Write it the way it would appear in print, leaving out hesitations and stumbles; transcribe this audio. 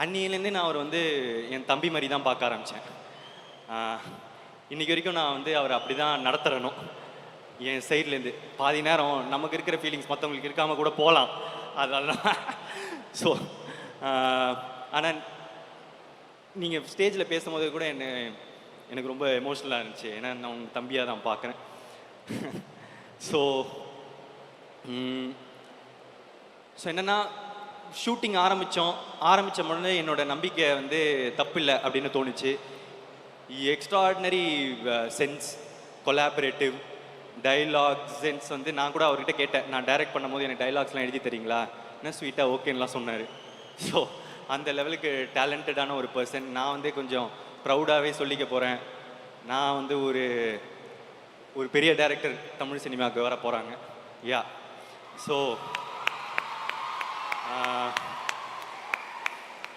அன்னியிலேருந்தே நான் அவர் வந்து என் தம்பி மாதிரி தான் பார்க்க ஆரம்பித்தேன். இன்றைக்கி வரைக்கும் நான் வந்து அவரை அப்படி தான் நடத்துகிறனும். என் சைட்லேருந்து பாதி நேரம் நமக்கு இருக்கிற ஃபீலிங்ஸ் மற்றவங்களுக்கு இருக்காமல் கூட போகலாம். அதெல்லாம் ஸோ ஆனால் நீங்கள் ஸ்டேஜில் பேசும்போது கூட எனக்கு ரொம்ப எமோஷ்னலாக இருந்துச்சு. ஏன்னா நான் உங்கள் தம்பியாக தான் பார்க்குறேன். ஸோ என்னென்னா ஷூட்டிங் ஆரம்பித்த உடனே என்னோடய நம்பிக்கை வந்து தப்பில்லை அப்படின்னு தோணுச்சு. Extraordinary sense, collaborative dialogue sense வந்து நான் கூட அவர்கிட்ட கேட்டேன். நான் டைரக்ட் பண்ணும்போது எனக்கு டைலாக்ஸ்லாம் எழுதி தரீங்களா, என்ன ஸ்வீட்டாக ஓகேன்னெலாம் சொன்னார். ஸோ அந்த லெவலுக்கு டேலண்டடான ஒரு பர்சன். நான் வந்து கொஞ்சம் ப்ரௌடாகவே சொல்லிக்க போகிறேன். நான் வந்து ஒரு பெரிய டைரக்டர் தமிழ் சினிமாவுக்கு வர போகிறாங்க. Yeah so